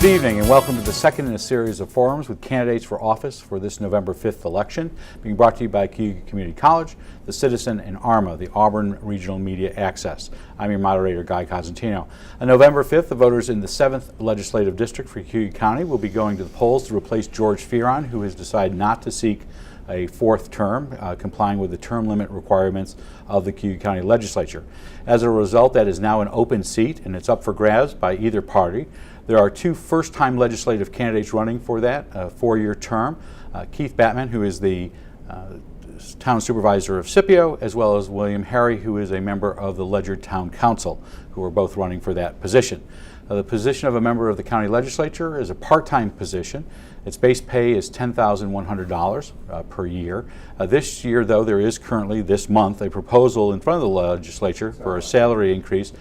evening and welcome to the second in a series of forums with candidates for office for this November 5th election, being brought to you by Cayuga Community College, the Citizen, and ARMA, the Auburn Regional Media Access. I'm your moderator, Guy Cosentino. On November 5th, the voters in the 7th Legislative District for Cayuga County will be going to the polls to replace George Fearon, who has decided not to seek a fourth term, complying with the term limit requirements of the Cayuga County Legislature. As a result, that is now an open seat and it's up for grabs by either party. There are two first-time legislative candidates running for that, a four-year term. Keith Batman, who is the town supervisor of Scipio, as well as William Harry, who is a member of the Ledyard Town Council, who are both running for that position. The position of a member of the county legislature is a part-time position. Its base pay is $10,100 per year. This year, though, there is currently, this month, a proposal in front of the legislature for a salary increase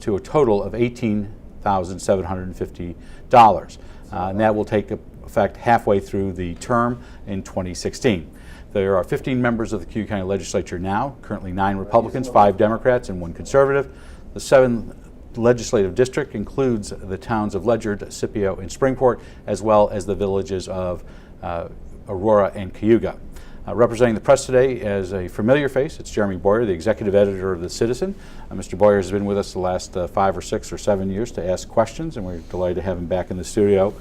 to a total of $18,750, and that will take effect halfway through the term in 2016. There are 15 members of the Cayuga County Legislature now, currently 9 Republicans, 5 Democrats, and 1 Conservative. The 7th Legislative District includes the towns of Ledyard, Scipio, and Springport, as well as the villages of Aurora and Cayuga. Representing the press today as a familiar face, it's Jeremy Boyer, the executive editor of The Citizen. Mr. Boyer has been with us the last 5 or 6 or 7 years to ask questions, and we're delighted to have him back in the studio.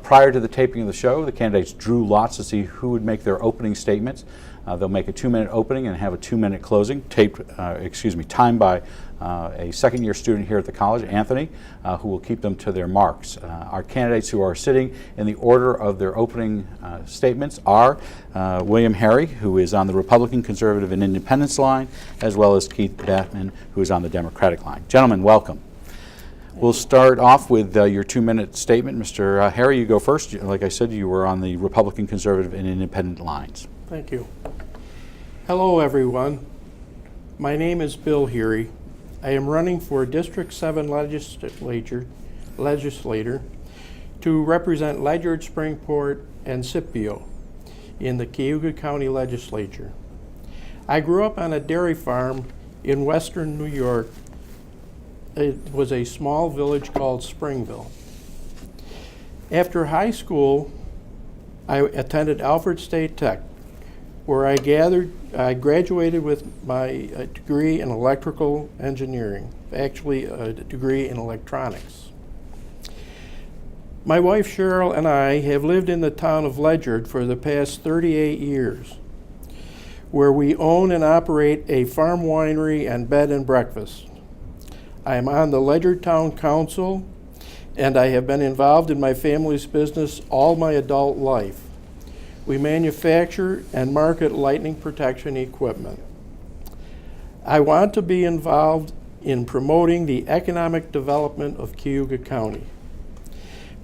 Prior to the taping of the show, the candidates drew lots to see who would make their opening statements. They'll make a 2-minute opening and have a 2-minute closing, timed by a second-year student here at the college, Anthony, who will keep them to their marks. Our candidates who are sitting in the order of their opening statements are William Harry, who is on the Republican, Conservative, and Independence line, as well as Keith Batman, who is on the Democratic line. Gentlemen, welcome. We'll start off with your 2-minute statement. Mr. Harry, you go first. Like I said, you were on the Republican, Conservative, and Independent lines. Thank you. Hello, everyone. My name is Bill Heary. I am running for District 7 legislator to represent Ledyard, Springport, and Scipio in the Cayuga County Legislature. I grew up on a dairy farm in western New York. It was a small village called Springville. After high school, I attended Alfred State Tech, where I graduated with my degree in electrical engineering, actually a degree in electronics. My wife Cheryl and I have lived in the town of Ledyard for the past 38 years, where we own and operate a farm winery and bed and breakfast. I am on the Ledyard Town Council, and I have been involved in my family's business all my adult life. We manufacture and market lightning protection equipment. I want to be involved in promoting the economic development of Cayuga County,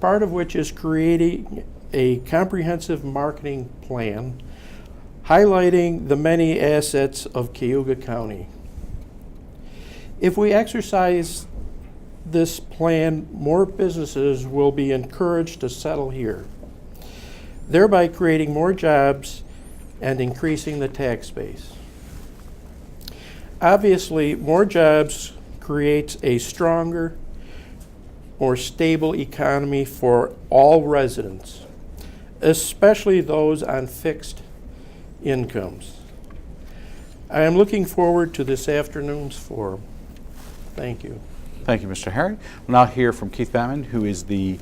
part of which is creating a comprehensive marketing plan highlighting the many assets of Cayuga County. If we exercise this plan, more businesses will be encouraged to settle here, thereby creating more jobs and increasing the tax base. Obviously, more jobs creates a stronger, more stable economy for all residents, especially those on fixed incomes. I am looking forward to this afternoon's forum. Thank you. Thank you, Mr. Harry. We'll now hear from Keith Batman, who is the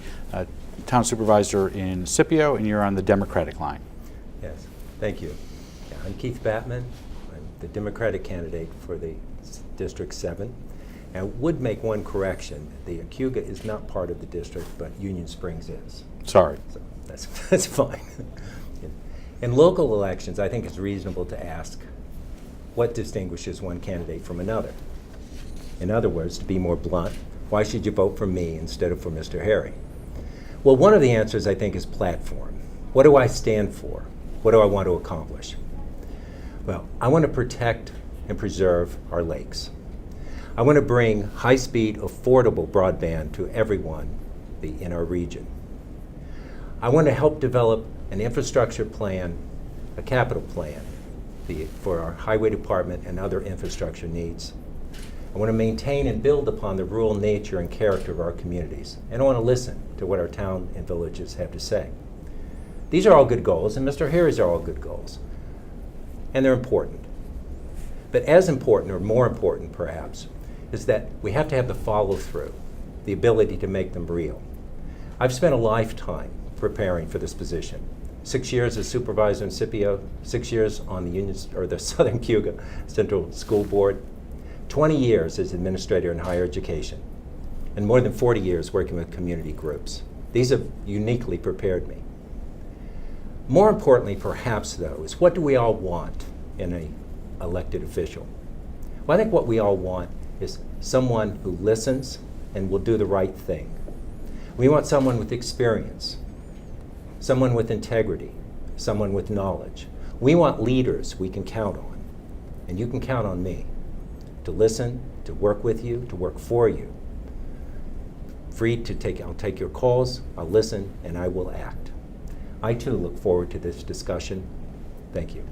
town supervisor in Scipio, and you're on the Democratic line. Yes, thank you. Yeah, I'm Keith Batman. I'm the Democratic candidate for the District 7. And I would make one correction. The Cayuga is not part of the district, but Union Springs is. Sorry. So that's fine. In local elections, I think it's reasonable to ask what distinguishes one candidate from another. In other words, to be more blunt, why should you vote for me instead of for Mr. Harry? Well, one of the answers, I think, is platform. What do I stand for? What do I want to accomplish? Well, I want to protect and preserve our lakes. I want to bring high-speed, affordable broadband to everyone in our region. I want to help develop an infrastructure plan, a capital plan for our highway department and other infrastructure needs. I want to maintain and build upon the rural nature and character of our communities. And I want to listen to what our town and villages have to say. These are all good goals, and Mr. Harry's are all good goals. And they're important. But as important, or more important perhaps, is that we have to have the follow-through, the ability to make them real. I've spent a lifetime preparing for this position. 6 years as supervisor in Scipio, 6 years on the Southern Cayuga Central School Board, 20 years as administrator in higher education, and more than 40 years working with community groups. These have uniquely prepared me. More importantly, perhaps, though, is what do we all want in an elected official? Well, I think what we all want is someone who listens and will do the right thing. We want someone with experience, someone with integrity, someone with knowledge. We want leaders we can count on, and you can count on me to listen, to work with you, to work for you. I'll take your calls, I'll listen, and I will act. I too look forward to this discussion. Thank you.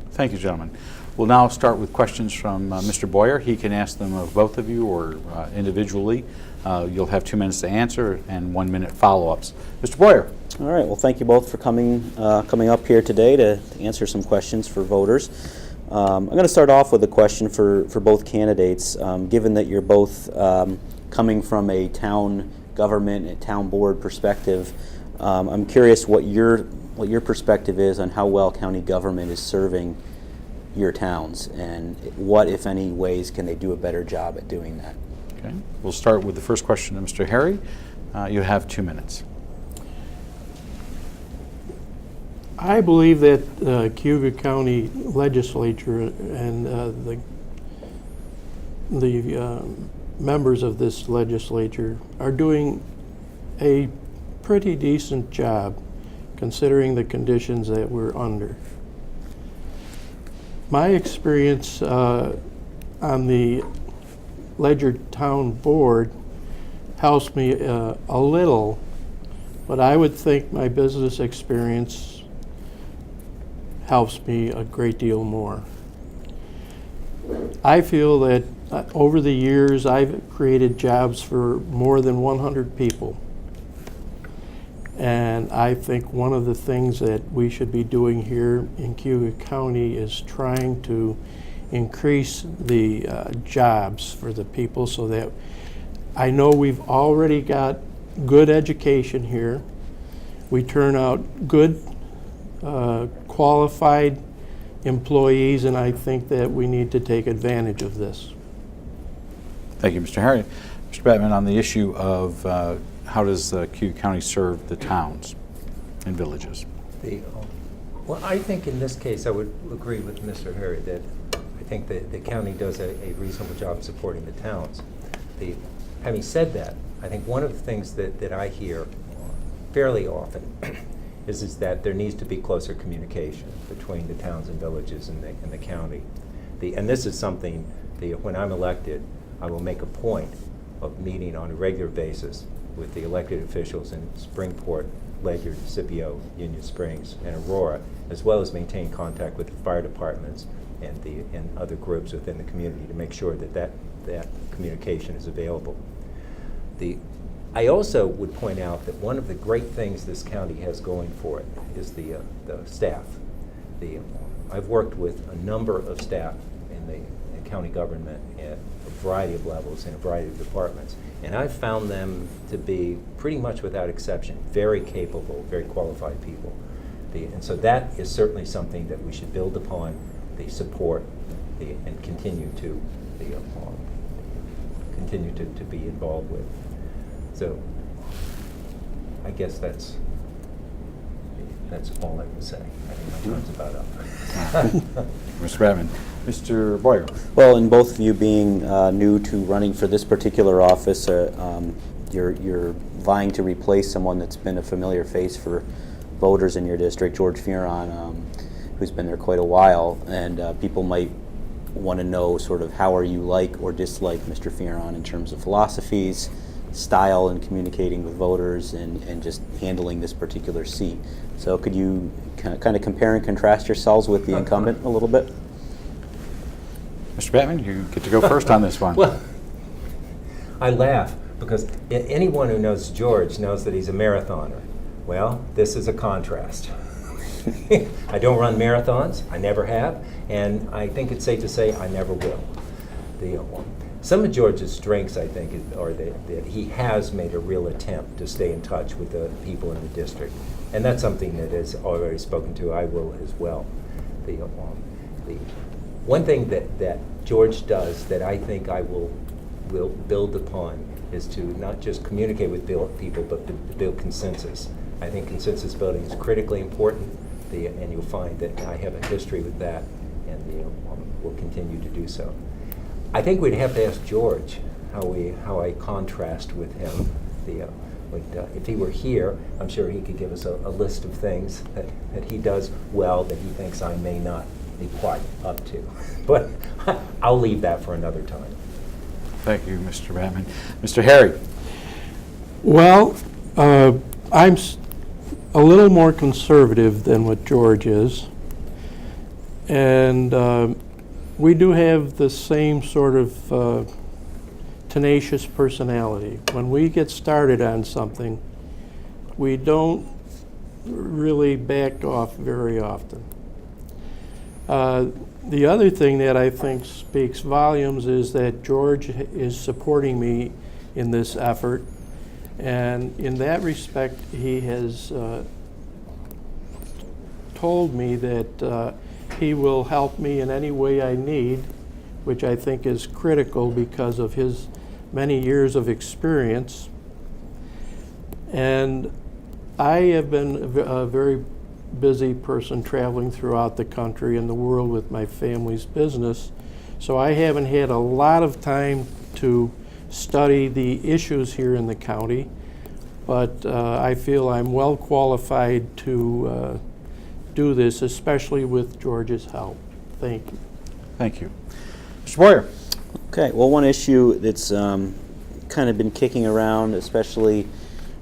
Thank you, gentlemen. We'll now start with questions from Mr. Boyer. He can ask them of both of you or individually. You'll have 2 minutes to answer and 1 minute follow-ups. Mr. Boyer. All right. Well, thank you both for coming up here today to answer some questions for voters. I'm going to start off with a question for both candidates. Given that you're both coming from a town government, a town board perspective, I'm curious what your perspective is on how well county government is serving your towns, and what, if any, ways can they do a better job at doing that? Okay. We'll start with the first question to Mr. Harry. You have 2 minutes. I believe that Cayuga County Legislature and the members of this legislature are doing a pretty decent job considering the conditions that we're under. My experience on the Ledyard Town Board helps me a little, but I would think my business experience helps me a great deal more. I feel that over the years I've created jobs for more than 100 people. And I think one of the things that we should be doing here in Cayuga County is trying to increase the jobs for the people, so that I know we've already got good education here. We turn out good, qualified employees, and I think that we need to take advantage of this. Thank you, Mr. Harry. Mr. Batman, on the issue of how does Cayuga County serve the towns and villages? Well, I think in this case I would agree with Mr. Harry that I think that the county does a reasonable job supporting the towns. Having said that, I think one of the things that I hear fairly often is that there needs to be closer communication between the towns and villages and the county. And this is something, when I'm elected, I will make a point of meeting on a regular basis with the elected officials in Springport, Ledyard, Scipio, Union Springs, and Aurora, as well as maintain contact with the fire departments and other groups within the community to make sure that communication is available. I also would point out that one of the great things this county has going for it is the staff. I've worked with a number of staff in the county government at a variety of levels in a variety of departments, and I've found them to be pretty much without exception very capable, very qualified people. And so that is certainly something that we should build upon, the support, and continue to be involved with. So I guess that's all I will say. I think my time's about up. Mr. Batman. Mr. Boyer. Well, and both of you being new to running for this particular office, you're vying to replace someone that's been a familiar face for voters in your district, George Fearon, who's been there quite a while, and people might want to know sort of how are you like or dislike Mr. Fearon in terms of philosophies, style in communicating with voters, and just handling this particular seat. So could you kind of compare and contrast yourselves with the incumbent a little bit? Mr. Batman, you get to go first on this one. Well, I laugh because anyone who knows George knows that he's a marathoner. Well, this is a contrast. I don't run marathons, I never have, and I think it's safe to say I never will. Some of George's strengths, I think, are that he has made a real attempt to stay in touch with the people in the district. And that's something that is already spoken to. I will as well. The one thing that George does that I think I will build upon is to not just communicate with people, but to build consensus. I think consensus building is critically important, and you'll find that I have a history with that, and will continue to do so. I think we'd have to ask George how I contrast with him. If he were here, I'm sure he could give us a list of things that he does well that he thinks I may not be quite up to. But I'll leave that for another time. Thank you, Mr. Batman. Mr. Harry. Well, I'm a little more conservative than what George is. And we do have the same sort of tenacious personality. When we get started on something, we don't really back off very often. The other thing that I think speaks volumes is that George is supporting me in this effort, and in that respect he has told me that he will help me in any way I need, which I think is critical because of his many years of experience. And I have been a very busy person traveling throughout the country and the world with my family's business, so I haven't had a lot of time to study the issues here in the county, but I feel I'm well qualified to do this, especially with George's help. Thank you. Thank you. Mr. Boyer. Okay, well, one issue that's kind of been kicking around, especially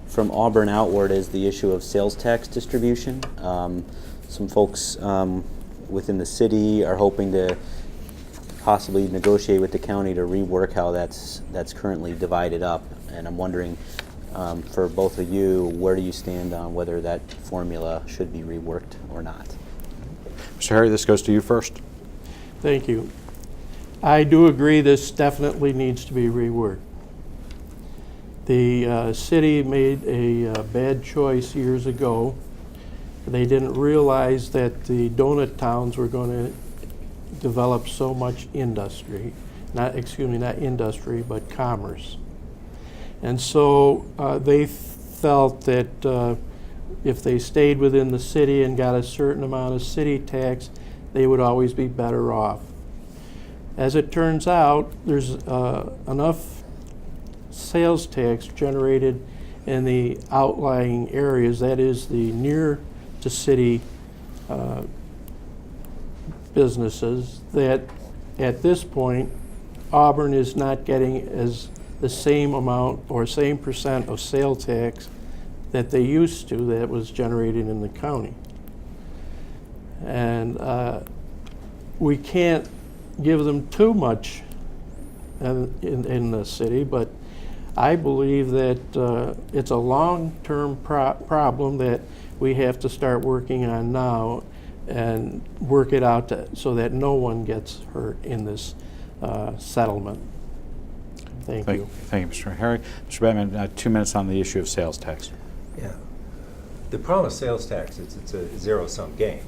from Auburn outward, is the issue of sales tax distribution. Some folks within the city are hoping to possibly negotiate with the county to rework how that's currently divided up, and I'm wondering, for both of you, where do you stand on whether that formula should be reworked or not? Mr. Harry, this goes to you first. Thank you. I do agree this definitely needs to be reworked. The city made a bad choice years ago. They didn't realize that the donut towns were going to develop so much industry, not industry, but commerce. And so they felt that if they stayed within the city and got a certain amount of city tax, they would always be better off. As it turns out, there's enough sales tax generated in the outlying areas, that is the near to city businesses, that at this point Auburn is not getting the same amount or same percent of sales tax that they used to that was generated in the county. And we can't give them too much in the city, but I believe that it's a long-term problem that we have to start working on now and work it out so that no one gets hurt in this settlement. Thank you. Thank you, Mr. Harry. Mr. Batman, 2 minutes on the issue of sales tax. Yeah. The problem with sales tax is it's a zero-sum game.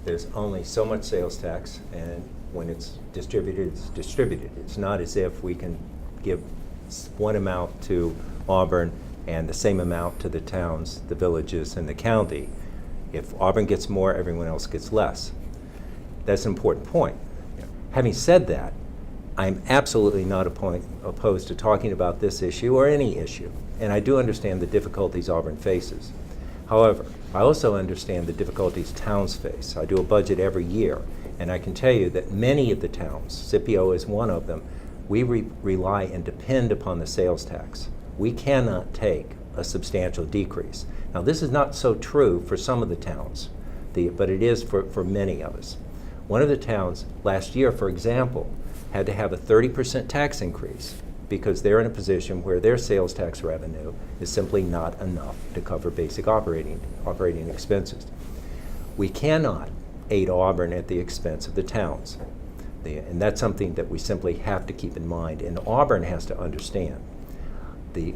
There's only so much sales tax, and when it's distributed, it's distributed. It's not as if we can give one amount to Auburn and the same amount to the towns, the villages, and the county. If Auburn gets more, everyone else gets less. That's an important point. Having said that, I'm absolutely not opposed to talking about this issue or any issue, and I do understand the difficulties Auburn faces. However, I also understand the difficulties towns face. I do a budget every year, and I can tell you that many of the towns, Scipio is one of them, we rely and depend upon the sales tax. We cannot take a substantial decrease. Now, this is not so true for some of the towns, but it is for many of us. One of the towns last year, for example, had to have a 30% tax increase because they're in a position where their sales tax revenue is simply not enough to cover basic operating expenses. We cannot aid Auburn at the expense of the towns. And that's something that we simply have to keep in mind. And Auburn has to understand.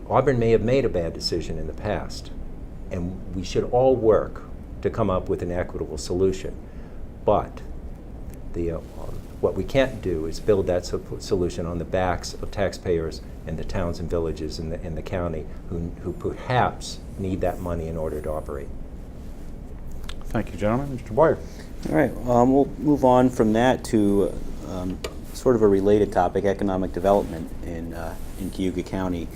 Auburn may have made a bad decision in the past, and we should all work to come up with an equitable solution. But what we can't do is build that solution on the backs of taxpayers and the towns and villages in the county who perhaps need that money in order to operate. Thank you, gentlemen. Mr. Boyer. All right, we'll move on from that to sort of a related topic, economic development in Cayuga County.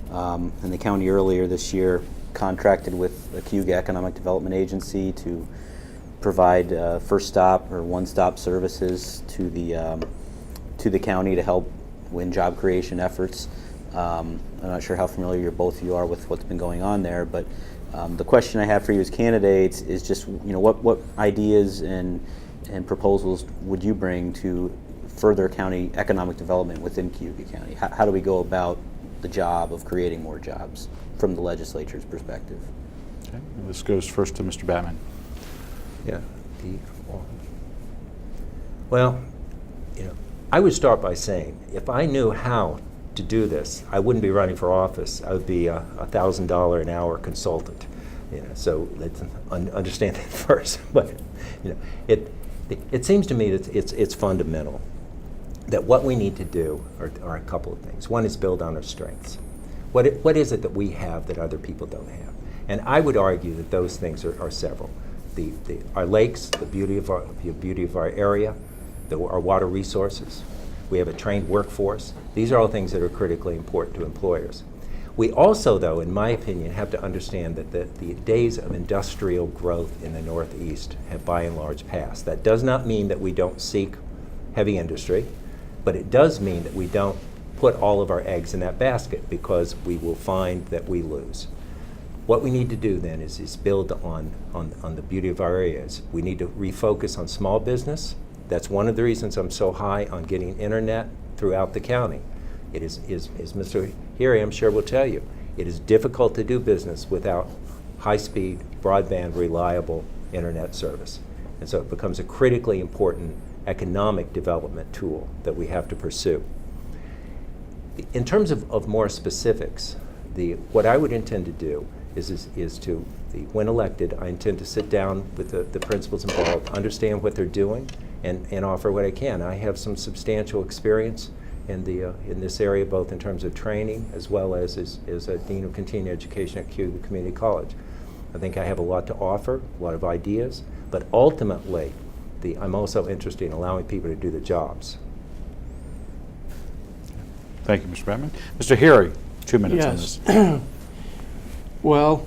And the county earlier this year contracted with the Cayuga Economic Development Agency to provide first stop or one-stop services to the county to help win job creation efforts. I'm not sure how familiar both of you are with what's been going on there, but the question I have for you as candidates is just, what ideas and proposals would you bring to further county economic development within Cayuga County? How do we go about the job of creating more jobs from the legislature's perspective? Okay. This goes first to Mr. Batman. Yeah. Well, I would start by saying, if I knew how to do this, I wouldn't be running for office. I would be a $1,000 an hour consultant. So let's understand that first. But it seems to me that it's fundamental that what we need to do are a couple of things. One is build on our strengths. What is it that we have that other people don't have? And I would argue that those things are several. Our lakes, the beauty of our area, our water resources. We have a trained workforce. These are all things that are critically important to employers. We also, though, in my opinion, have to understand that the days of industrial growth in the Northeast have by and large passed. That does not mean that we don't seek heavy industry, but it does mean that we don't put all of our eggs in that basket, because we will find that we lose. What we need to do then is build on the beauty of our areas. We need to refocus on small business. That's one of the reasons I'm so high on getting internet throughout the county. It is Mr. Heary, I'm sure will tell you, it is difficult to do business without high-speed, broadband, reliable internet service. And so it becomes a critically important economic development tool that we have to pursue. In terms of more specifics, what I would intend to do is to, when elected, I intend to sit down with the principals involved, understand what they're doing, and offer what I can. I have some substantial experience in this area, both in terms of training as well as a Dean of Continuing Education at Cayuga Community College. I think I have a lot to offer, a lot of ideas, but ultimately, I'm also interested in allowing people to do the jobs. Thank you, Mr. Batman. Mr. Heary, 2 minutes on Yes. this. Well,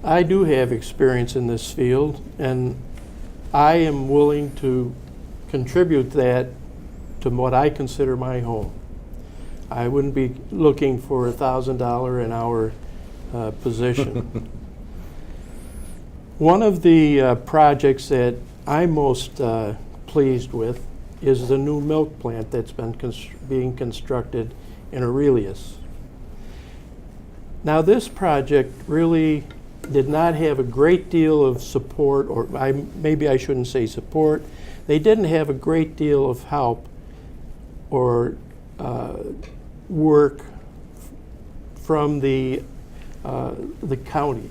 I do have experience in this field, and I am willing to contribute that to what I consider my home. I wouldn't be looking for a $1,000 an hour position. One of the projects that I'm most pleased with is the new milk plant that's been being constructed in Aurelius. Now, this project really did not have a great deal of support, or maybe I shouldn't say support. They didn't have a great deal of help or work from the county.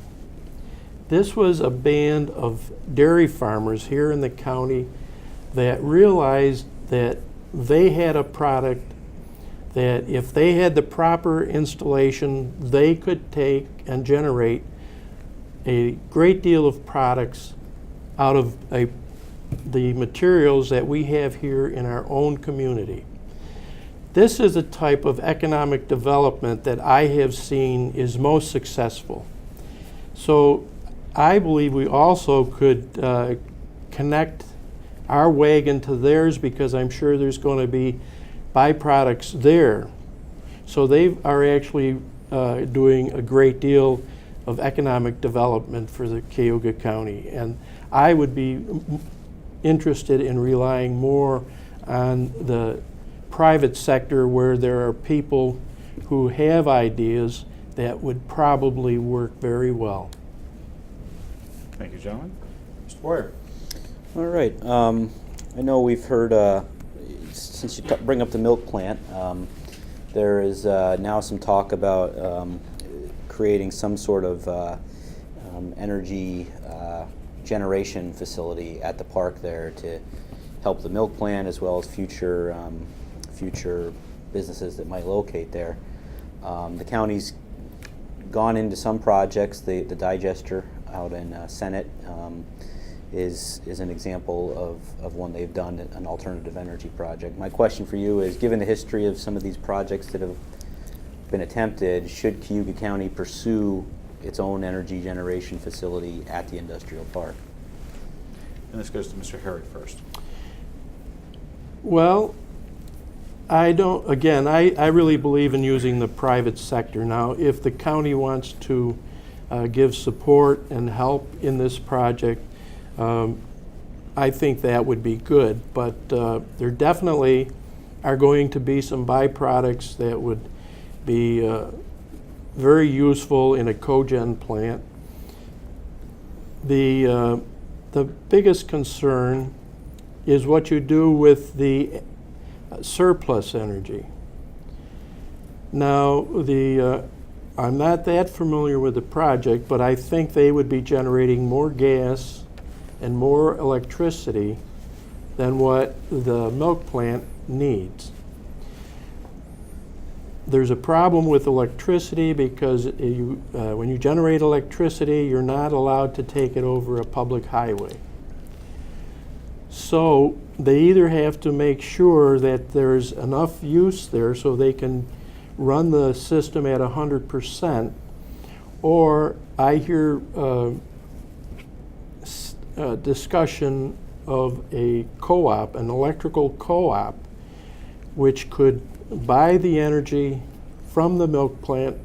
This was a band of dairy farmers here in the county that realized that they had a product that if they had the proper installation, they could take and generate a great deal of products out of the materials that we have here in our own community. This is a type of economic development that I have seen is most successful. So I believe we also could connect our wagon to theirs, because I'm sure there's going to be byproducts there. So they are actually doing a great deal of economic development for the Cayuga County. And I would be interested in relying more on the private sector where there are people who have ideas that would probably work very well. Thank you, gentlemen. Mr. Boyer. All right. I know we've heard, since you bring up the milk plant, there is now some talk about creating some sort of energy generation facility at the park there to help the milk plant as well as future businesses that might locate there. The county's gone into some projects. The digester out in Senate is an example of one they've done, an alternative energy project. My question for you is, given the history of some of these projects that have been attempted, should Cayuga County pursue its own energy generation facility at the industrial park? And this goes to Mr. Harry first. Well, I don't, again, I really believe in using the private sector. Now, if the county wants to give support and help in this project, I think that would be good. But there definitely are going to be some byproducts that would be very useful in a cogen plant. The biggest concern is what you do with the surplus energy. Now, I'm not that familiar with the project, but I think they would be generating more gas and more electricity than what the milk plant needs. There's a problem with electricity because when you generate electricity, you're not allowed to take it over a public highway. So they either have to make sure that there's enough use there so they can run the system at 100%, or I hear discussion of a co-op, an electrical co-op, which could buy the energy from the milk plant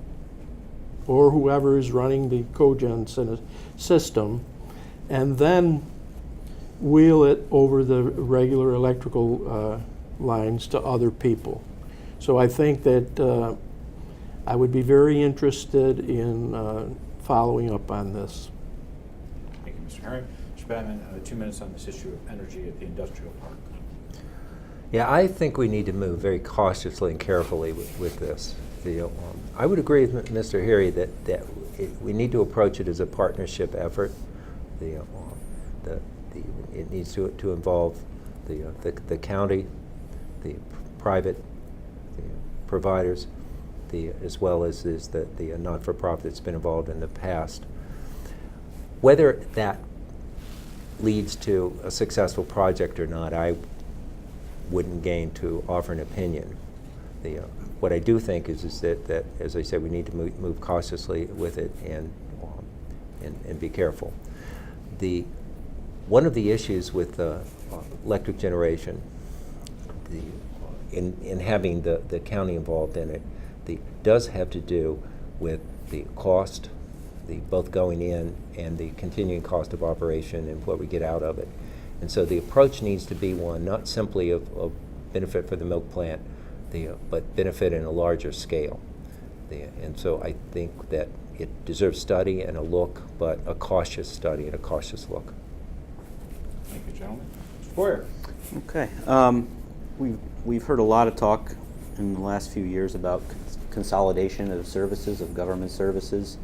or whoever is running the cogen system, and then wheel it over the regular electrical lines to other people. So I think that I would be very interested in following up on this. Thank you, Mr. Harry. Mr. Batman, 2 minutes on this issue of energy at the industrial park. Yeah, I think we need to move very cautiously and carefully with this. I would agree with Mr. Harry that we need to approach it as a partnership effort. It needs to involve the county, the private providers, as well as the not-for-profit that's been involved in the past. Whether that leads to a successful project or not, I wouldn't gain to offer an opinion. What I do think is that, as I said, we need to move cautiously with it and be careful. One of the issues with electric generation, in having the county involved in it, does have to do with the cost, both going in and the continuing cost of operation and what we get out of it. And so the approach needs to be one not simply of benefit for the milk plant, but benefit in a larger scale. And so I think that it deserves study and a look, but a cautious study and a cautious look. Thank you, gentlemen. Mr. Boyer. Okay. We've heard a lot of talk in the last few years about consolidation of services, of government services.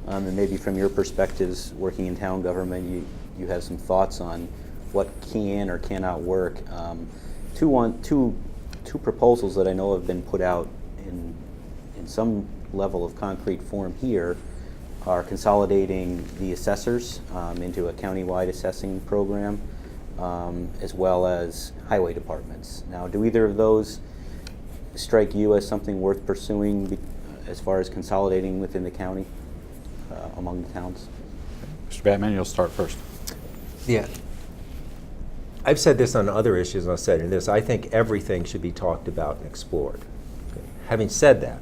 And maybe from your perspectives, working in town government, you have some thoughts on what can or cannot work. Two proposals that I know have been put out in some level of concrete form here are consolidating the assessors into a countywide assessing program, as well as highway departments. Now, do either of those strike you as something worth pursuing as far as consolidating within the county among the towns? Mr. Batman, you'll start first. Yeah. I've said this on other issues, and I've said in this, I think everything should be talked about and explored. Okay. Having said that,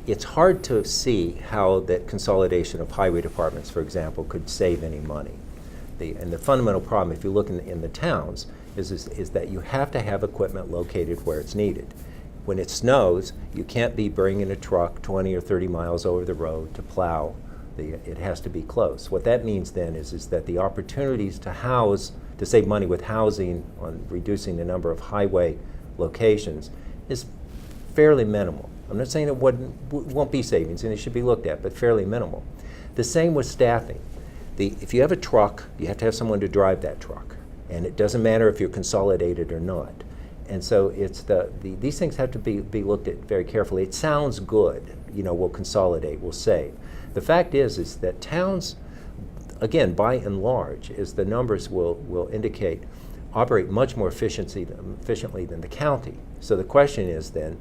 it's hard to see how that consolidation of highway departments, for example, could save any money. And the fundamental problem, if you look in the towns, is that you have to have equipment located where it's needed. When it snows, you can't be bringing a truck 20 or 30 miles over the road to plow. It has to be close. What that means then is that the opportunities to save money with housing on reducing the number of highway locations is fairly minimal. I'm not saying it won't be savings, and it should be looked at, but fairly minimal. The same with staffing. If you have a truck, you have to have someone to drive that truck, and it doesn't matter if you're consolidated or not. And so it's these things have to be looked at very carefully. It sounds good, we'll consolidate, we'll save. The fact is that towns, again, by and large, as the numbers will indicate, operate much more efficiently than the county. So the question is then,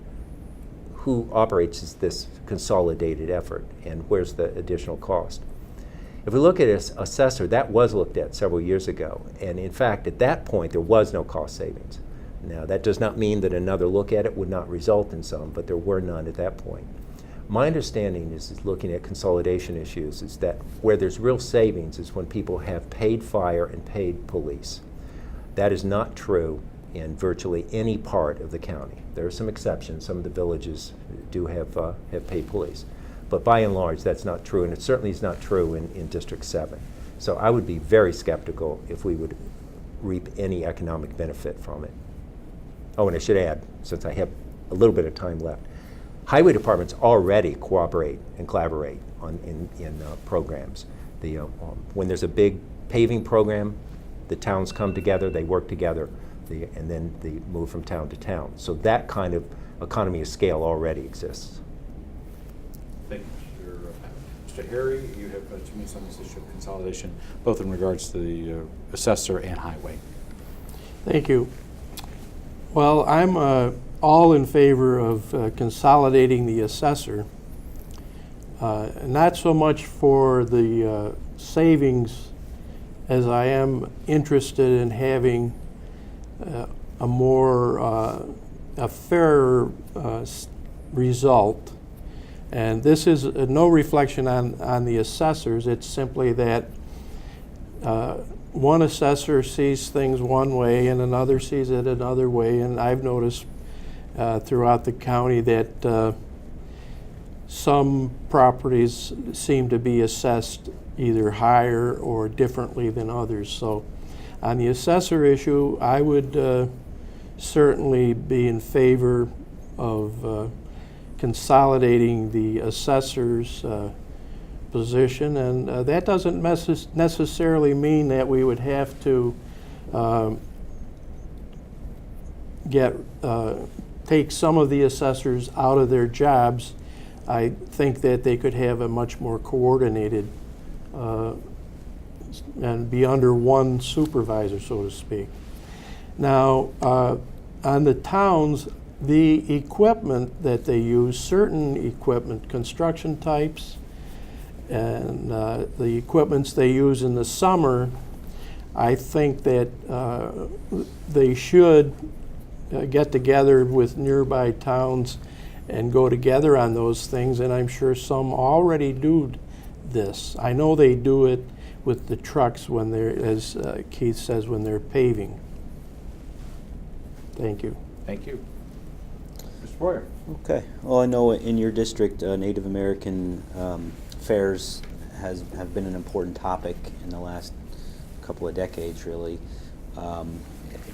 who operates this consolidated effort, and where's the additional cost? If we look at assessor, that was looked at several years ago, and in fact, at that point, there was no cost savings. Now, that does not mean that another look at it would not result in some, but there were none at that point. My understanding is looking at consolidation issues is that where there's real savings is when people have paid fire and paid police. That is not true in virtually any part of the county. There are some exceptions. Some of the villages do have paid police. But by and large, that's not true, and it certainly is not true in District 7. So I would be very skeptical if we would reap any economic benefit from it. Oh, and I should add, since I have a little bit of time left, highway departments already cooperate and collaborate in programs. When there's a big paving program, the towns come together, they work together, and then they move from town to town. So that kind of economy of scale already exists. Thank you, Mr. Harry. You have 2 minutes on this issue of consolidation, both in regards to the assessor and highway. Thank you. Well, I'm all in favor of consolidating the assessor, not so much for the savings as I am interested in having a fairer result. And this is no reflection on the assessors. It's simply that one assessor sees things one way and another sees it another way. And I've noticed throughout the county that some properties seem to be assessed either higher or differently than others. So on the assessor issue, I would certainly be in favor of consolidating the assessor's position, and that doesn't necessarily mean that we would have to take some of the assessors out of their jobs. I think that they could have a much more coordinated and be under one supervisor, so to speak. Now, on the towns, the equipment that they use, certain equipment, construction types, and the equipments they use in the summer, I think that they should get together with nearby towns and go together on those things, and I'm sure some already do this. I know they do it with the trucks when they're, as Keith says, when they're paving. Thank you. Thank you. Mr. Boyer. Okay. Well, I know in your district, Native American fairs have been an important topic in the last couple of decades, really.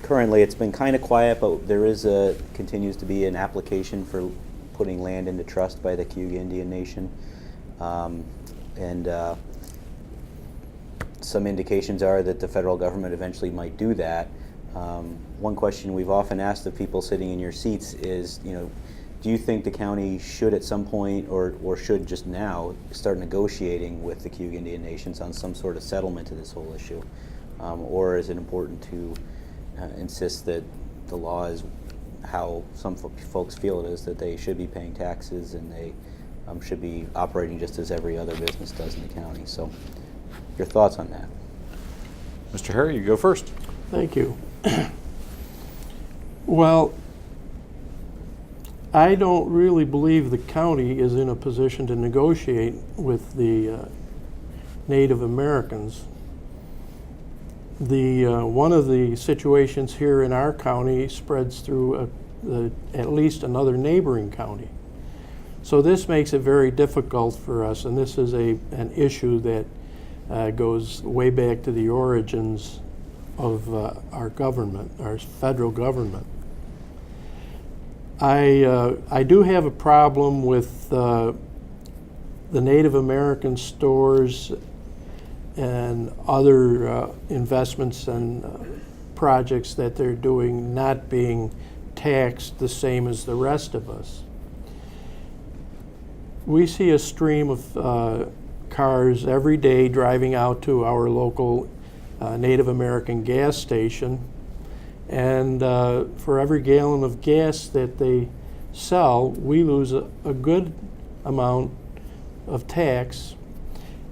Currently, it's been kind of quiet, but there is continues to be an application for putting land into trust by the Cayuga Indian Nation, and some indications are that the federal government eventually might do that. One question we've often asked of people sitting in your seats is, do you think the county should at some point, or should just now, start negotiating with the Cayuga Indian Nations on some sort of settlement to this whole issue? Or is it important to insist that the law is how some folks feel it is, that they should be paying taxes and they should be operating just as every other business does in the county? So your thoughts on that? Mr. Harry, you go first. Thank you. Well, I don't really believe the county is in a position to negotiate with the Native Americans. one of the situations here in our county spreads through at least another neighboring county. So this makes it very difficult for us, and this is an issue that goes way back to the origins of our government, our federal government. I do have a problem with the Native American stores and other investments and projects that they're doing not being taxed the same as the rest of us. We see a stream of cars every day driving out to our local Native American gas station, and for every gallon of gas that they sell, we lose a good amount of tax.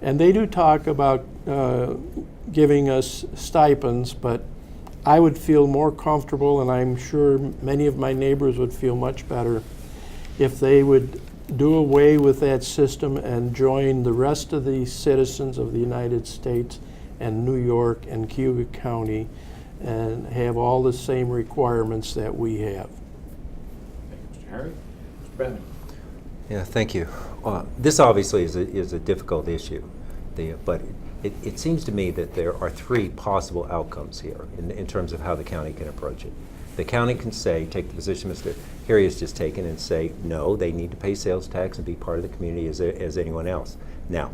And they do talk about giving us stipends, but I would feel more comfortable, and I'm sure many of my neighbors would feel much better if they would do away with that system and join the rest of the citizens of the United States and New York and Cayuga County and have all the same requirements that we have. Thank you, Mr. Harry. Mr. Batman. Yeah, thank you. This obviously is a difficult issue, but it seems to me that there are three possible outcomes here in terms of how the county can approach it. The county can say, take the position Mr. Harry has just taken and say, no, they need to pay sales tax and be part of the community as anyone else. Now,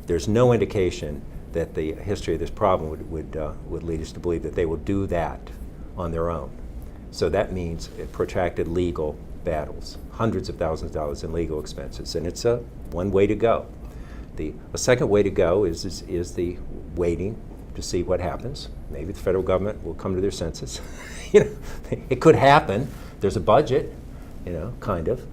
there's no indication that the history of this problem would lead us to believe that they will do that on their own. So that means protracted legal battles, hundreds of thousands of dollars in legal expenses, and it's one way to go. A second way to go is the waiting to see what happens. Maybe the federal government will come to their senses. You know, it could happen. There's a budget, you know, kind of.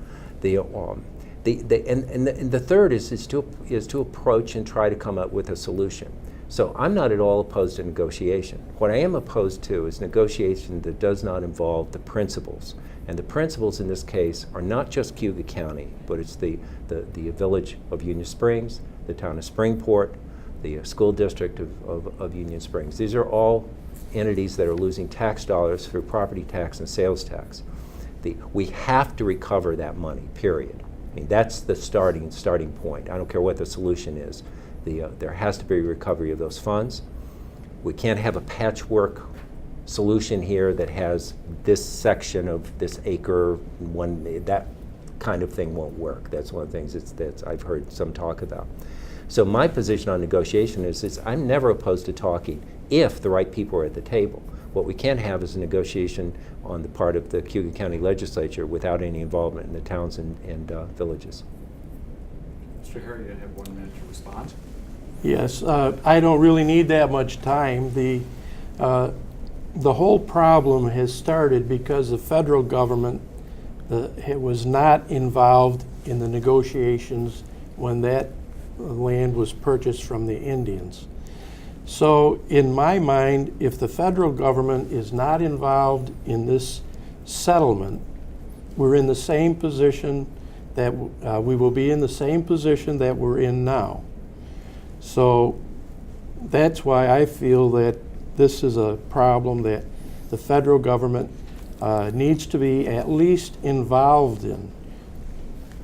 And the third is to approach and try to come up with a solution. So I'm not at all opposed to negotiation. What I am opposed to is negotiation that does not involve the principles. And the principles in this case are not just Cayuga County, but it's the village of Union Springs, the town of Springport, the school district of Union Springs. These are all entities that are losing tax dollars through property tax and sales tax. We have to recover that money, period. I mean, that's the starting point. I don't care what the solution is. There has to be a recovery of those funds. We can't have a patchwork solution here that has this section of this acre, that kind of thing won't work. That's one of the things that I've heard some talk about. So my position on negotiation is I'm never opposed to talking if the right people are at the table. What we can't have is a negotiation on the part of the Cayuga County Legislature without any involvement in the towns and villages. Mr. Harry, you have 1 minute to respond. Yes, I don't really need that much time. The whole problem has started because the federal government was not involved in the negotiations when that land was purchased from the Indians. So in my mind, if the federal government is not involved in this settlement, we're in the same position that we will be in the same position that we're in now. So that's why I feel that this is a problem that the federal government needs to be at least involved in.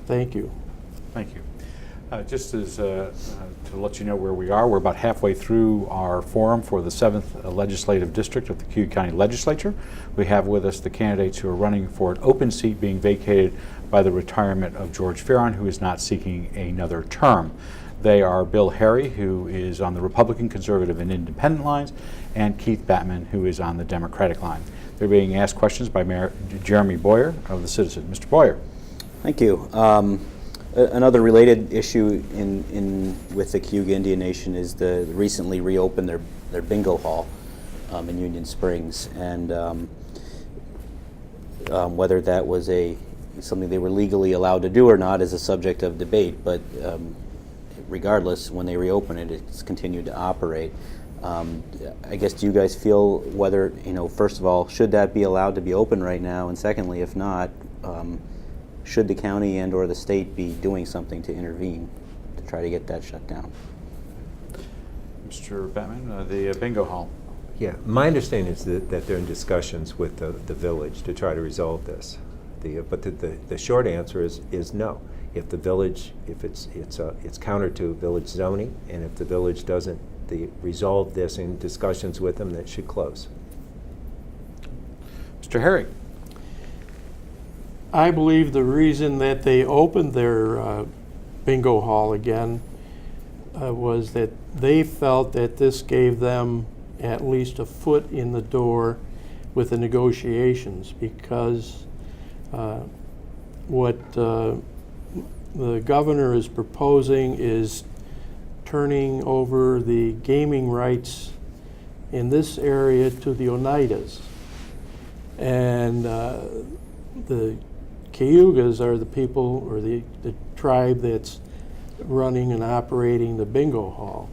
Thank you. Thank you. Just as to let you know where we are, we're about halfway through our forum for the 7th Legislative District of the Cayuga County Legislature. We have with us the candidates who are running for an open seat being vacated by the retirement of George Fearon, who is not seeking another term. They are Bill Harry, who is on the Republican, Conservative, and Independent lines, and Keith Batman, who is on the Democratic line. They're being asked questions by Mayor Jeremy Boyer of the Citizen. Mr. Boyer. Thank you. Another related issue with the Cayuga Indian Nation is the recently reopened their bingo hall in Union Springs, and whether that was something they were legally allowed to do or not is a subject of debate. But regardless, when they reopen it, it's continued to operate. I guess, do you guys feel whether, first of all, should that be allowed to be open right now? And secondly, if not, should the county and or the state be doing something to intervene to try to get that shut down? Mr. Batman, the bingo hall. Yeah, my understanding is that they're in discussions with the village to try to resolve this. But the short answer is no. If the village, if it's counter to village zoning, and if the village doesn't resolve this in discussions with them, that should close. Mr. Harry? I believe the reason that they opened their bingo hall again was that they felt that this gave them at least a foot in the door with the negotiations, because what the governor is proposing is turning over the gaming rights in this area to the Oneidas. And the Cayugas are the people, or the tribe that's running and operating the bingo hall.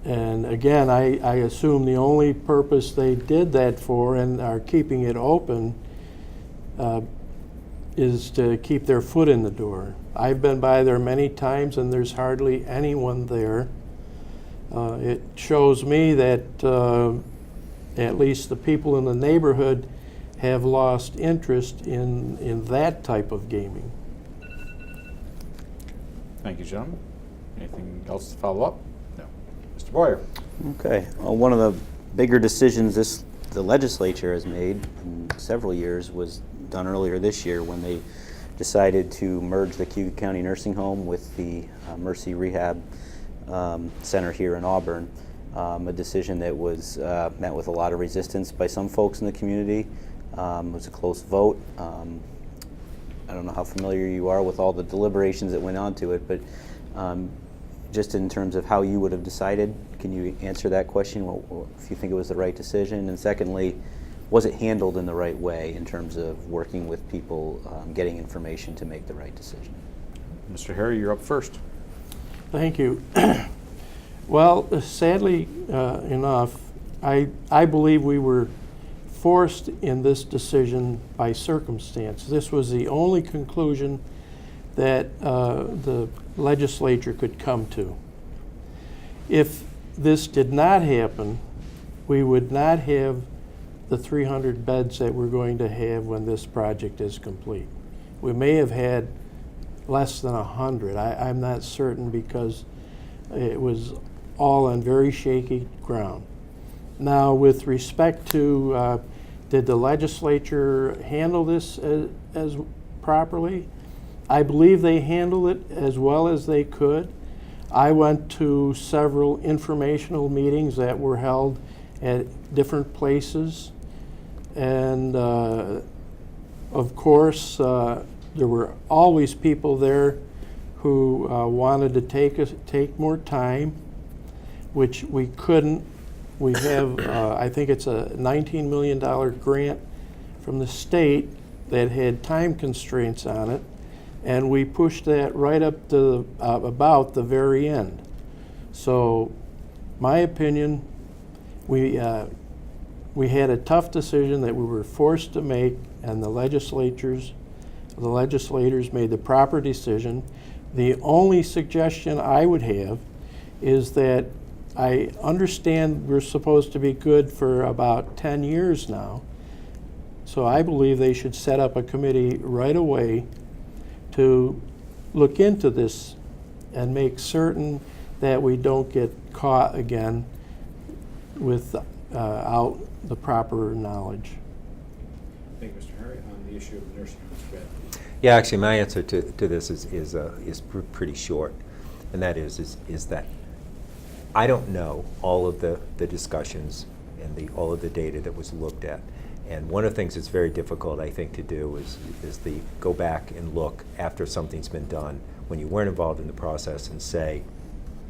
And again, I assume the only purpose they did that for and are keeping it open is to keep their foot in the door. I've been by there many times and there's hardly anyone there. It shows me that at least the people in the neighborhood have lost interest in that type of gaming. Thank you, gentlemen. Anything else to follow up? No. Mr. Boyer? Okay. One of the bigger decisions the legislature has made in several years was done earlier this year when they decided to merge the Cayuga County Nursing Home with the Mercy Rehab Center here in Auburn. A decision that was met with a lot of resistance by some folks in the community. It was a close vote. I don't know how familiar you are with all the deliberations that went on to it, but just in terms of how you would have decided, can you answer that question, if you think it was the right decision? And secondly, was it handled in the right way in terms of working with people, getting information to make the right decision? Mr. Harry, you're up first. Thank you. Well, sadly enough, I believe we were forced in this decision by circumstance. This was the only conclusion that the legislature could come to. If this did not happen, we would not have the 300 beds that we're going to have when this project is complete. We may have had less than 100. I'm not certain, because it was all on very shaky ground. Now, with respect to did the legislature handle this as properly? I believe they handled it as well as they could. I went to several informational meetings that were held at different places, and of course there were always people there who wanted to take more time, which we couldn't. We have, I think it's a $19 million grant from the state that had time constraints on it, and we pushed that right up to about the very end. So, my opinion, we had a tough decision that we were forced to make, and the legislators made the proper decision. The only suggestion I would have is that I understand we're supposed to be good for about 10 years now, so I believe they should set up a committee right away to look into this and make certain that we don't get caught again without the proper knowledge. Thank you, Mr. Harry. On the issue of nursing homes, Brad. Yeah, actually, my answer to this is pretty short, and that is that I don't know all of the discussions and all of the data that was looked at. And one of the things that's very difficult, I think, to do is go back and look after something's been done when you weren't involved in the process and say,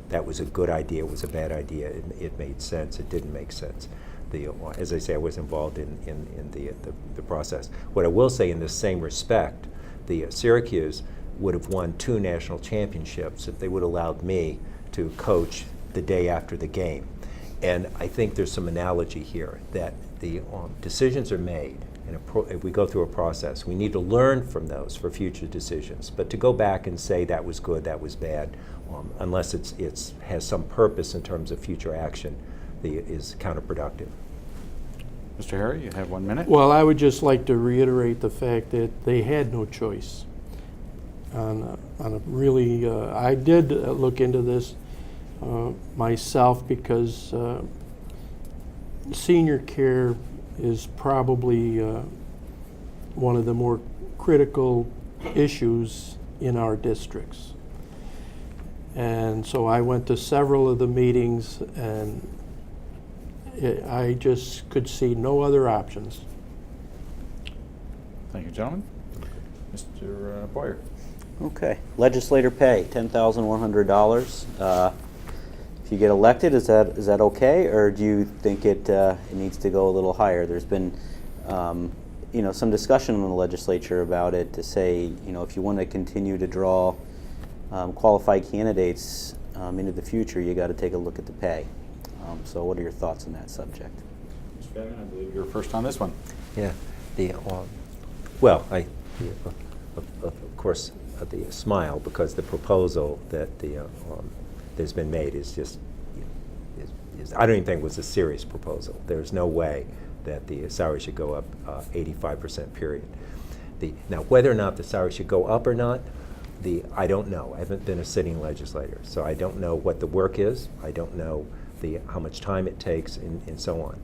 that was a good idea, it was a bad idea, it made sense, it didn't make sense. As I say, I was involved in the process. What I will say in the same respect, the Syracuse would have won 2 national championships if they would have allowed me to coach the day after the game. And I think there's some analogy here that the decisions are made, and if we go through a process, we need to learn from those for future decisions. But to go back and say that was good, that was bad, unless it has some purpose in terms of future action, is counterproductive. Mr. Harry, you have 1 minute. Well, I would just like to reiterate the fact that they had no choice. On a really, I did look into this myself because senior care is probably one of the more critical issues in our districts. And so I went to several of the meetings, and I just could see no other options. Thank you, gentlemen. Mr. Boyer. Okay. Legislator pay, $10,100. If you get elected, is that okay, or do you think it needs to go a little higher? There's been some discussion in the legislature about it to say, if you want to continue to draw qualified candidates into the future, you got to take a look at the pay. So what are your thoughts on that subject? Mr. Bevan, I believe you're first on this one. Yeah. Of course, the smile, because the proposal that that's been made is just, I don't even think it was a serious proposal. There's no way that the salary should go up 85% period. Now, whether or not the salary should go up or not, I don't know. I haven't been a sitting legislator, so I don't know what the work is. I don't know how much time it takes, and so on.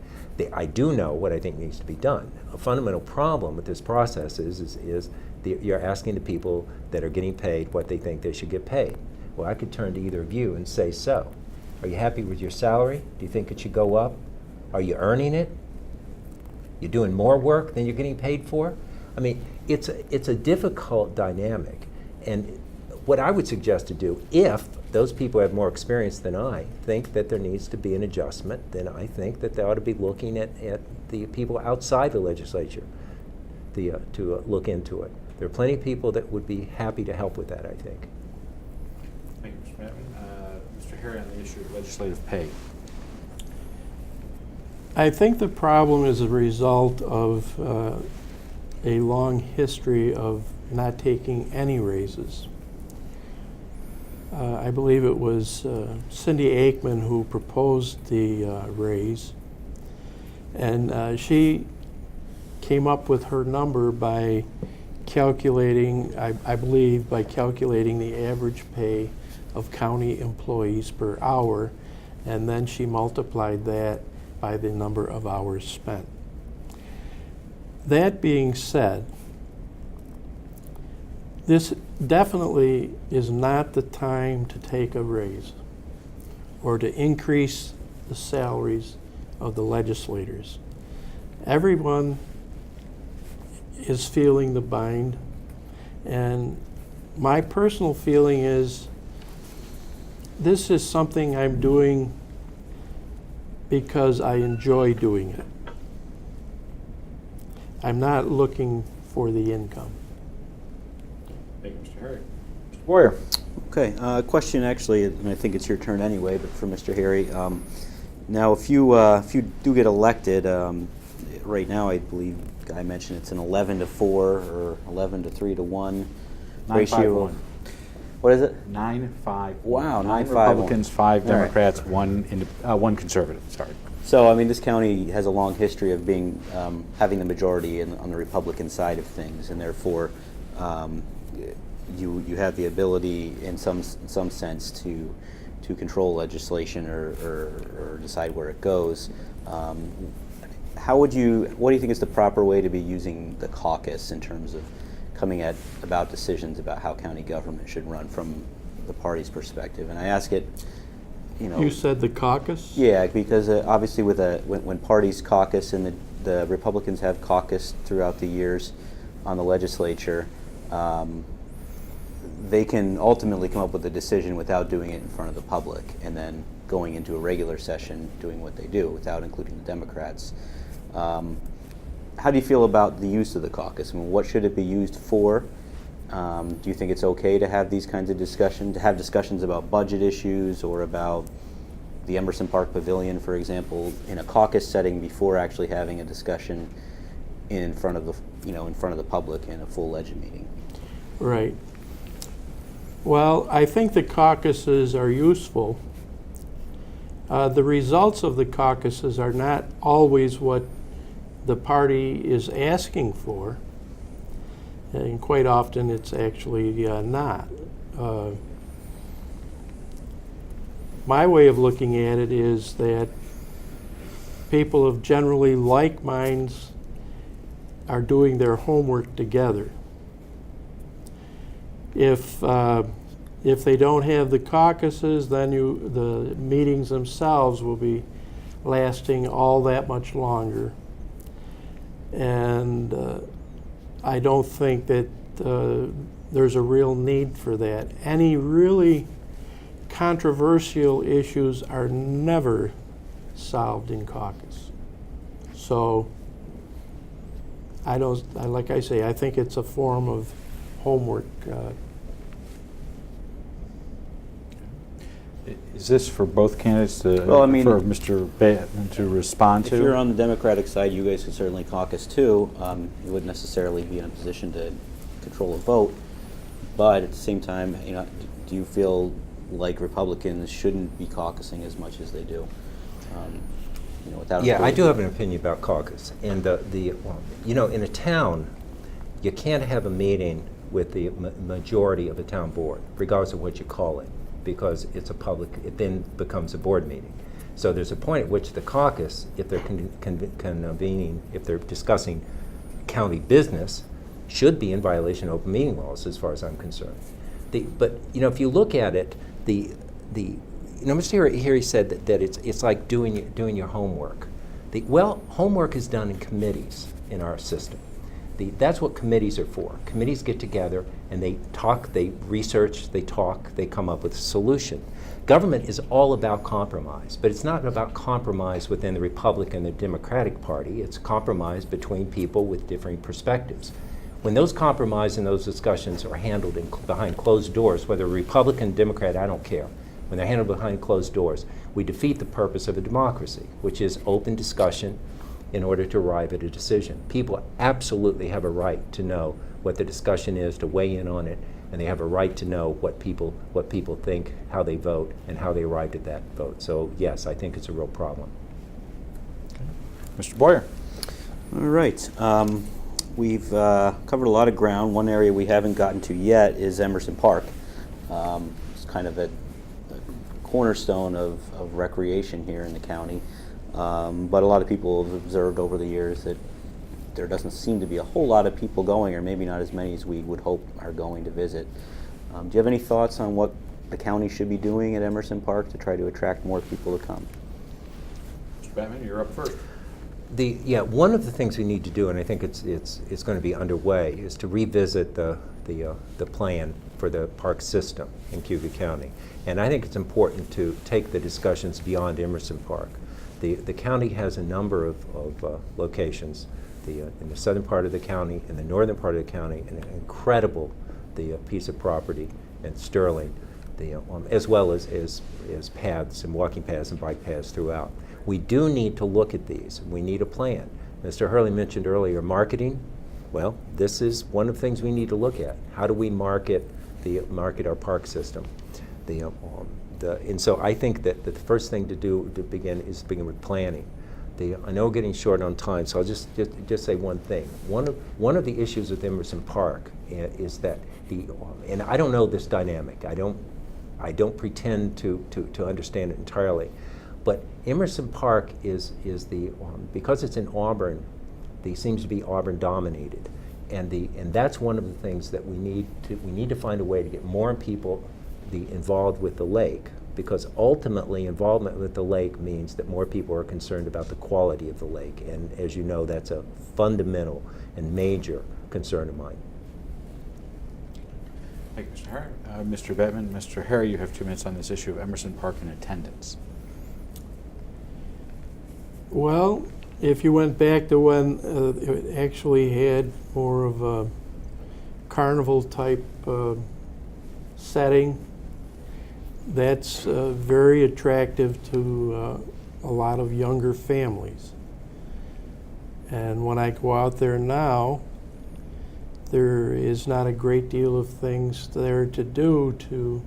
I do know what I think needs to be done. A fundamental problem with this process is you're asking the people that are getting paid what they think they should get paid. Well, I could turn to either of you and say, so, are you happy with your salary? Do you think it should go up? Are you earning it? You're doing more work than you're getting paid for? I mean, it's a difficult dynamic. And what I would suggest to do, if those people have more experience than I think that there needs to be an adjustment, then I think that they ought to be looking at the people outside the legislature to look into it. There are plenty of people that would be happy to help with that, I think. Thank you, Mr. Bevan. Mr. Harry, on the issue of legislative pay. I think the problem is a result of a long history of not taking any raises. I believe it was Cindy Aikman who proposed the raise, and she came up with her number by calculating, I believe, by calculating the average pay of county employees per hour, and then she multiplied that by the number of hours spent. That being said, this definitely is not the time to take a raise or to increase the salaries of the legislators. Everyone is feeling the bind, and my personal feeling is this is something I'm doing because I enjoy doing it. I'm not looking for the income. Thank you, Mr. Harry. Mr. Boyer. Okay, question actually, and I think it's your turn anyway, but for Mr. Harry. Now, if you do get elected, right now I believe Guy mentioned it's an 11-4 or 11-3-1 ratio. 9-5-1. What is it? 9-5. Wow, 9 9-5-1. Republicans, 5 All right. Democrats, one conservative. Sorry. So, I mean, this county has a long history of being having the majority on the Republican side of things, and therefore, you have the ability, in some sense, to control legislation or decide where it goes. What do you think is the proper way to be using the caucus in terms of coming about decisions about how county government should run from the party's perspective? And I ask it, You said the caucus? Yeah, because obviously when parties caucus and the Republicans have caucused throughout the years on the legislature, they can ultimately come up with a decision without doing it in front of the public, and then going into a regular session doing what they do without including the Democrats. How do you feel about the use of the caucus? I mean, what should it be used for? Do you think it's okay to have these kinds of discussions, to have discussions about budget issues or about the Emerson Park Pavilion, for example, in a caucus setting before actually having a discussion in front of the public in a full legend meeting? Right. Well, I think the caucuses are useful The results of the caucuses are not always what the party is asking for, and quite often it's actually not. My way of looking at it is that people of generally like minds are doing their homework together. If they don't have the caucuses, then the meetings themselves will be lasting all that much longer. And I don't think that there's a real need for that. Any really controversial issues are never solved in caucus. So like I say, I think it's a form of homework. Is this for both candidates Well, I mean, for Mr. Bateman to respond to? If you're on the Democratic side, you guys could certainly caucus too. You wouldn't necessarily be in a position to control a vote, but at the same time, do you feel like Republicans shouldn't be caucusing as much as they do? Without Yeah, I do have an opinion about caucus. And in a town, you can't have a meeting with the majority of a town board, regardless of what you call it, because it's it then becomes a board meeting. So there's a point at which the caucus, if they're convening, if they're discussing county business, should be in violation of open meeting laws, as far as I'm concerned. But if you look at it, Mr. Harry said that it's like doing your homework. Homework is done in committees in our system. That's what committees are for. Committees get together and they talk, they research, they talk, they come up with a solution. Government is all about compromise, but it's not about compromise within the Republican and the Democratic Party. It's compromise between people with differing perspectives. When those compromises and those discussions are handled behind closed doors, whether Republican, Democrat, I don't care, when they're handled behind closed doors, we defeat the purpose of a democracy, which is open discussion in order to arrive at a decision. People absolutely have a right to know what the discussion is, to weigh in on it, and they have a right to know what people think, how they vote, and how they arrived at that vote. So yes, I think it's a real problem. Mr. Boyer. All right. We've covered a lot of ground. One area we haven't gotten to yet is Emerson Park. It's kind of a cornerstone of recreation here in the county. But a lot of people have observed over the years that there doesn't seem to be a whole lot of people going, or maybe not as many as we would hope are going to visit. Do you have any thoughts on what the county should be doing at Emerson Park to try to attract more people to come? Mr. Batman, you're up first. One of the things we need to do, and I think it's going to be underway, is to revisit the plan for the park system in Cayuga County. And I think it's important to take the discussions beyond Emerson Park. The county has a number of locations, in the southern part of the county, in the northern part of the county, an incredible piece of property in Sterling, as well as paths and walking paths and bike paths throughout. We do need to look at these. We need a plan. Mr. Hurley mentioned earlier marketing. Well, this is one of the things we need to look at. How do we market our park system? And so I think that the first thing to begin with planning. I know we're getting short on time, so I'll just say one thing. One of the issues with Emerson Park is that and I don't know this dynamic. I don't pretend to understand it entirely, but Emerson Park is because it's in Auburn, seems to be Auburn dominated, and that's one of the things that we need to find a way to get more people involved with the lake, because ultimately involvement with the lake means that more people are concerned about the quality of the lake, and as you know, that's a fundamental and major concern of mine. Thank you, Mr. Harry. Mr. Batman, Mr. Harry, you have 2 minutes on this issue of Emerson Park and attendance. Well, if you went back to when it actually had more of a carnival type setting, that's very attractive to a lot of younger families. And when I go out there now, there is not a great deal of things there to do to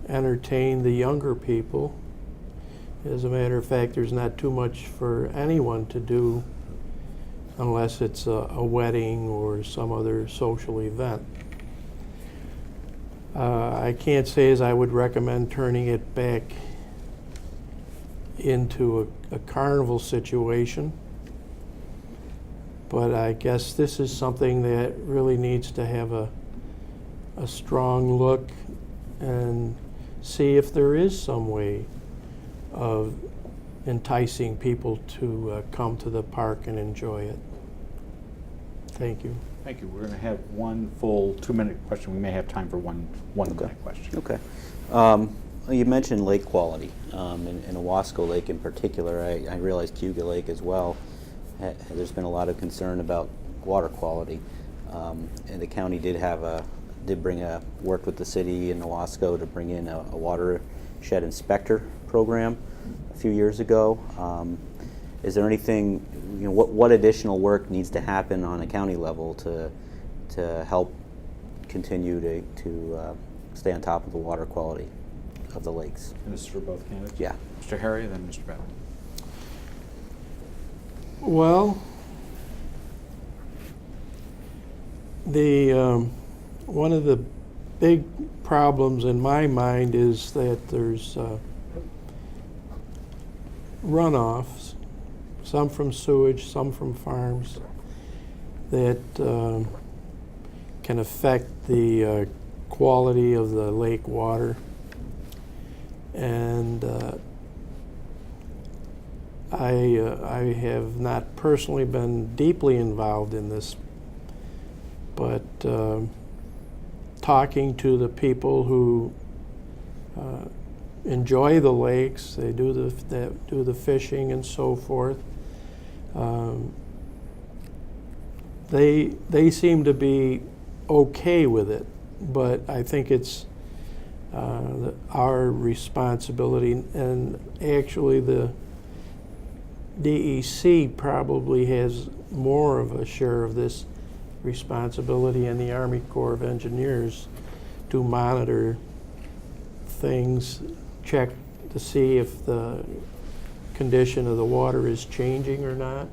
entertain the younger people. As a matter of fact, there's not too much for anyone to do unless it's a wedding or some other social event. I can't say as I would recommend turning it back into a carnival situation, but I guess this is something that really needs to have a strong look and see if there is some way of enticing people to come to the park and enjoy it. Thank you. Thank you. We're going to have one full 2-minute question. We may have time for one minute question. Okay. You mentioned lake quality, in Owasco Lake in particular. I realize Cayuga Lake as well. There's been a lot of concern about water quality, and the county worked with the city in Owasco to bring in a watershed inspector program a few years ago. Is there anything, what additional work needs to happen on a county level to help continue to stay on top of the water quality of the lakes? And this is for both candidates? Yeah. Mr. Harry, then Mr. Batman. Well, one of the big problems in my mind is that there's runoffs, some from sewage, some from farms, that can affect the quality of the lake water. And I have not personally been deeply involved in this, but talking to the people who enjoy the lakes, they do the fishing and so forth, they seem to be okay with it, but I think it's our responsibility, and actually the DEC probably has more of a share of this responsibility, and the Army Corps of Engineers to monitor things, check to see if the condition of the water is changing or not,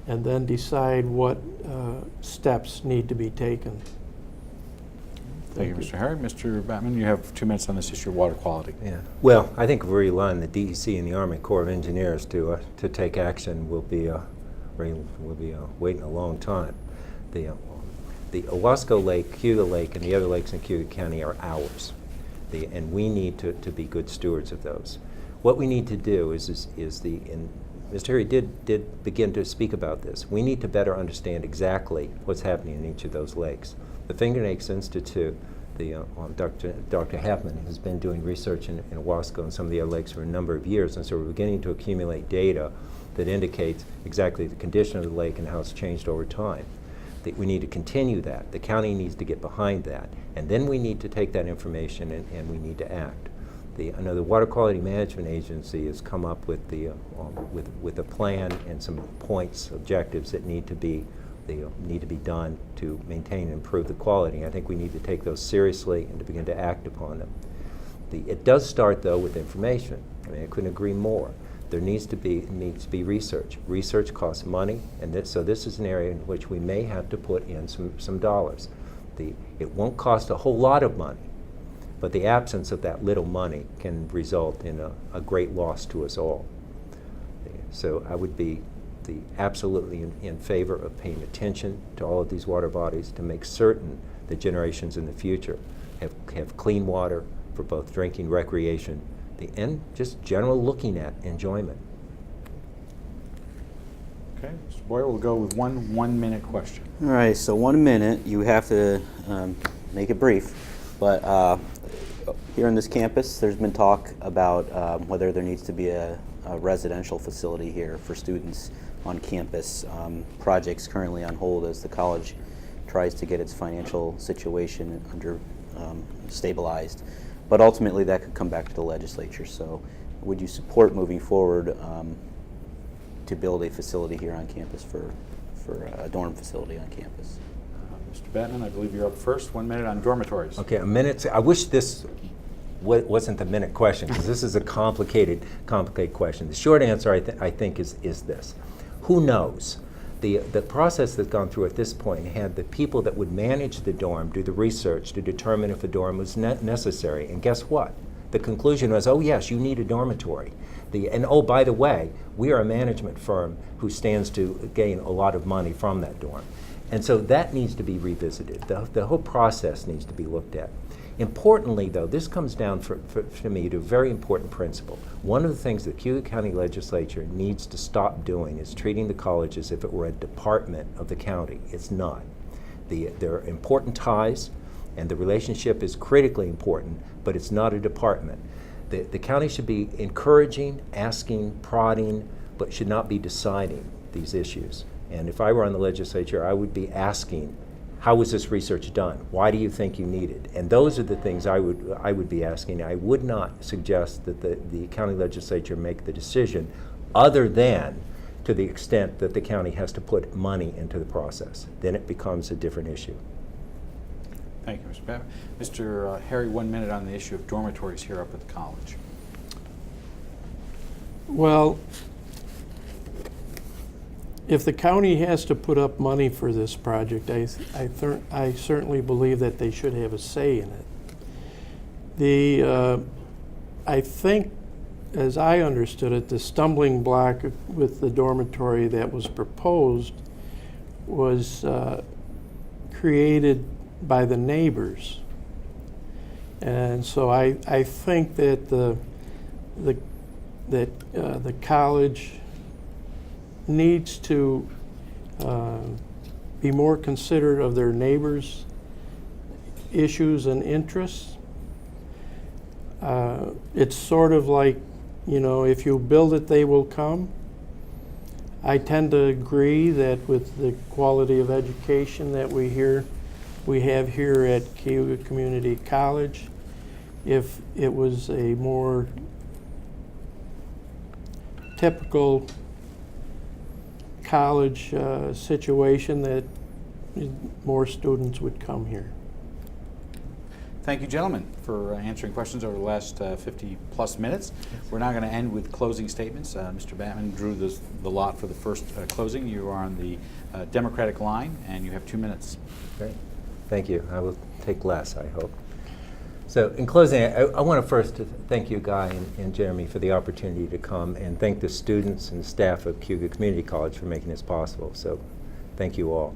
and then decide what steps need to be taken. Thank you, Mr. Harry. Mr. Batman, you have 2 minutes on this issue of water quality. Yeah. Well, I think if we rely on the DEC and the Army Corps of Engineers to take action, we'll be waiting a long time. The Owasco Lake, Cayuga Lake, and the other lakes in Cayuga County are ours, and we need to be good stewards of those. What we need to do and Mr. Harry did begin to speak about this. We need to better understand exactly what's happening in each of those lakes. The Finger Lakes Institute, Dr. Halfman has been doing research in Owasco and some of the other lakes for a number of years, and so we're beginning to accumulate data that indicates exactly the condition of the lake and how it's changed over time. We need to continue that. The county needs to get behind that, and then we need to take that information and we need to act. The Water Quality Management Agency has come up with a plan and some points, objectives that need to be done to maintain and improve the quality. I think we need to take those seriously and to begin to act upon them. It does start, though, with information. I mean, I couldn't agree more. There needs to be research. Research costs money, and so this is an area in which we may have to put in some dollars. It won't cost a whole lot of money, but the absence of that little money can result in a great loss to us all. So I would be absolutely in favor of paying attention to all of these water bodies to make certain that generations in the future have clean water for both drinking, recreation, and just general looking at enjoyment. Okay, Mr. Boyer, we'll go with one minute question. All right, so 1 minute. You have to make it brief, but here on this campus, there's been talk about whether there needs to be a residential facility here for students on campus. Projects currently on hold as the college tries to get its financial situation stabilized. But ultimately, that could come back to the legislature. So would you support moving forward to build a facility here on campus for a dorm facility on campus? Mr. Batman, I believe you're up first. 1 minute on dormitories. Okay, a minute. I wish this wasn't the minute question, because this is a complicated question. The short answer, I think, is this. Who knows? The process that's gone through at this point had the people that would manage the dorm do the research to determine if a dorm was necessary. And guess what? The conclusion was, oh yes, you need a dormitory. And oh, by the way, we are a management firm who stands to gain a lot of money from that dorm. And so that needs to be revisited. The whole process needs to be looked at. Importantly, though, this comes down for me to a very important principle. One of the things that Cayuga County Legislature needs to stop doing is treating the college as if it were a department of the county. It's not. There are important ties, and the relationship is critically important, but it's not a department. The county should be encouraging, asking, prodding, but should not be deciding these issues. And if I were on the legislature, I would be asking, how was this research done? Why do you think you need it? And those are the things I would be asking. I would not suggest that the county legislature make the decision, other than to the extent that the county has to put money into the process. Then it becomes a different issue. Thank you, Mr. Babbitt. Mr. Harry, 1 minute on the issue of dormitories here up at the college. Well, if the county has to put up money for this project, I certainly believe that they should have a say in it. I think, as I understood it, the stumbling block with the dormitory that was proposed was created by the neighbors. And so I think that the college needs to be more considerate of their neighbors' issues and interests. It's sort of like, if you build it, they will come. I tend to agree that with the quality of education that we have here at Cayuga Community College, if it was a more typical college situation, that more students would come here. Thank you, gentlemen, for answering questions over the last 50-plus minutes. We're now going to end with closing statements. Mr. Batman drew the lot for the first closing. You are on the Democratic line, and you have 2 minutes. Great. Thank you. I will take less, I hope. So in closing, I want to first thank you, Guy and Jeremy, for the opportunity to come, and thank the students and staff of Cayuga Community College for making this possible. So thank you all.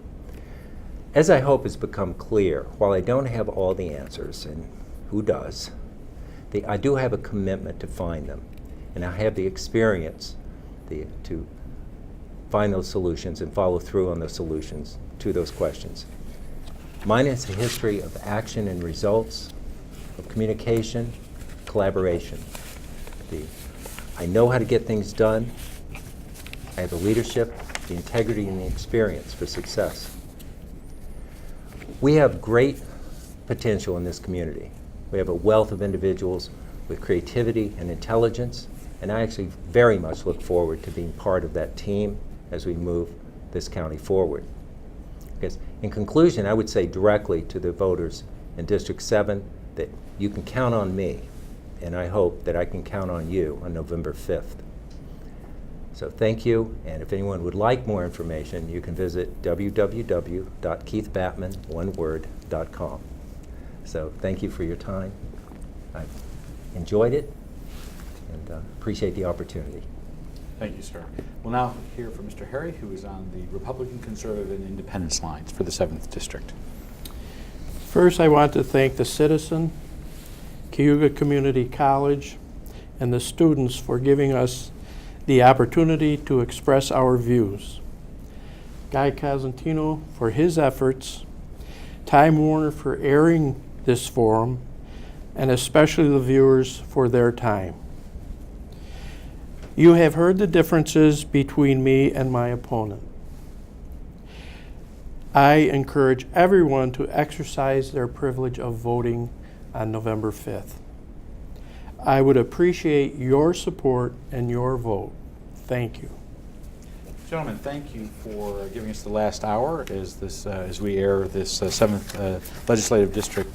As I hope has become clear, while I don't have all the answers, and who does, I do have a commitment to find them, and I have the experience to find those solutions and follow through on the solutions to those questions. Mine is a history of action and results, of communication, collaboration. I know how to get things done. I have the leadership, the integrity, and the experience for success. We have great potential in this community. We have a wealth of individuals with creativity and intelligence, and I actually very much look forward to being part of that team as we move this county forward. Because in conclusion, I would say directly to the voters in District 7 that you can count on me, and I hope that I can count on you on November 5th. So thank you, and if anyone would like more information, you can visit www.keithbatman.com. So thank you for your time. I've enjoyed it and appreciate the opportunity. Thank you, sir. We'll now hear from Mr. Harry, who is on the Republican, Conservative, and Independence lines for the 7th District. First, I want to thank the citizen, Cayuga Community College, and the students for giving us the opportunity to express our views. Guy Cosentino for his efforts, Time Warner for airing this forum, and especially the viewers for their time. You have heard the differences between me and my opponent. I encourage everyone to exercise their privilege of voting on November 5th. I would appreciate your support and your vote. Thank you. Gentlemen, thank you for giving us the last hour as we air this 7th Legislative District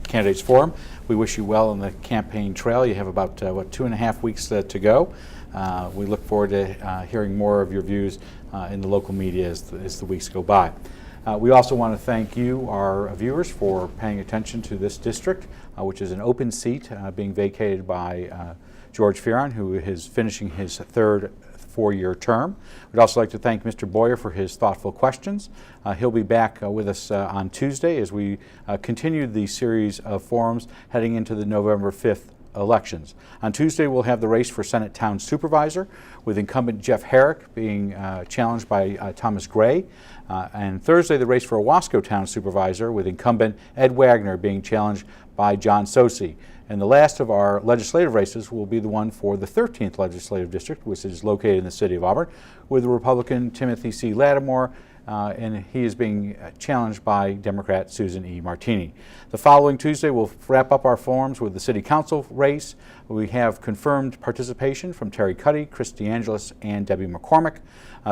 Candidates Forum. We wish you well on the campaign trail. You have about, 2.5 weeks to go. We look forward to hearing more of your views in the local media as the weeks go by. We also want to thank you, our viewers, for paying attention to this district, which is an open seat being vacated by George Fearon, who is finishing his third four-year term. We'd also like to thank Mr. Boyer for his thoughtful questions. He'll be back with us on Tuesday as we continue the series of forums heading into the November 5th elections. On Tuesday, we'll have the race for Senate Town Supervisor, with incumbent Jeff Herrick being challenged by Thomas Gray. And Thursday, the race for Owasco Town Supervisor, with incumbent Ed Wagner being challenged by John Sosi. And the last of our legislative races will be the one for the 13th Legislative District, which is located in the city of Auburn, with the Republican Timothy C. Lattimore, and he is being challenged by Democrat Susan E. Martini. The following Tuesday, we'll wrap up our forums with the City Council race. We have confirmed participation from Terry Cuddy, Chris DeAngelis, and Debbie McCormick.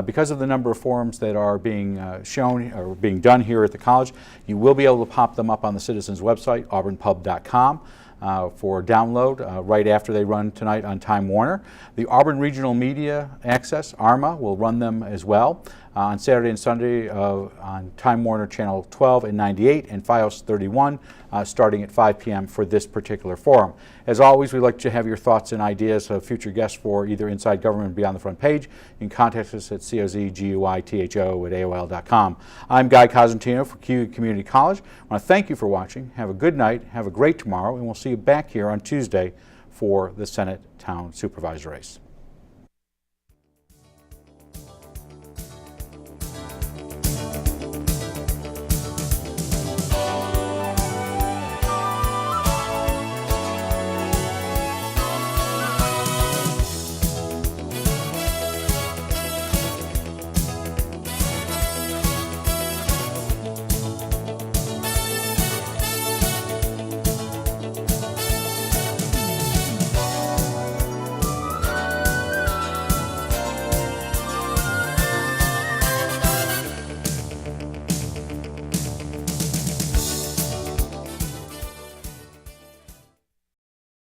Because of the number of forums that are being shown or being done here at the college, you will be able to pop them up on the Citizens website, auburnpub.com. For download right after they run tonight on Time Warner. The Auburn Regional Media Access, ARMA, will run them as well on Saturday and Sunday on Time Warner Channel 12 and 98 and FiOS 31 starting at 5 p.m. for this particular forum. As always, we'd like to have your thoughts and ideas of future guests for either Inside Government or Beyond the Front Page. You can contact us at cozguitho@aol.com. I'm Guy Cosentino for Cayuga Community College. I want to thank you for watching. Have a good night, have a great tomorrow, and we'll see you back here on Tuesday for the Senate Town Supervisor race.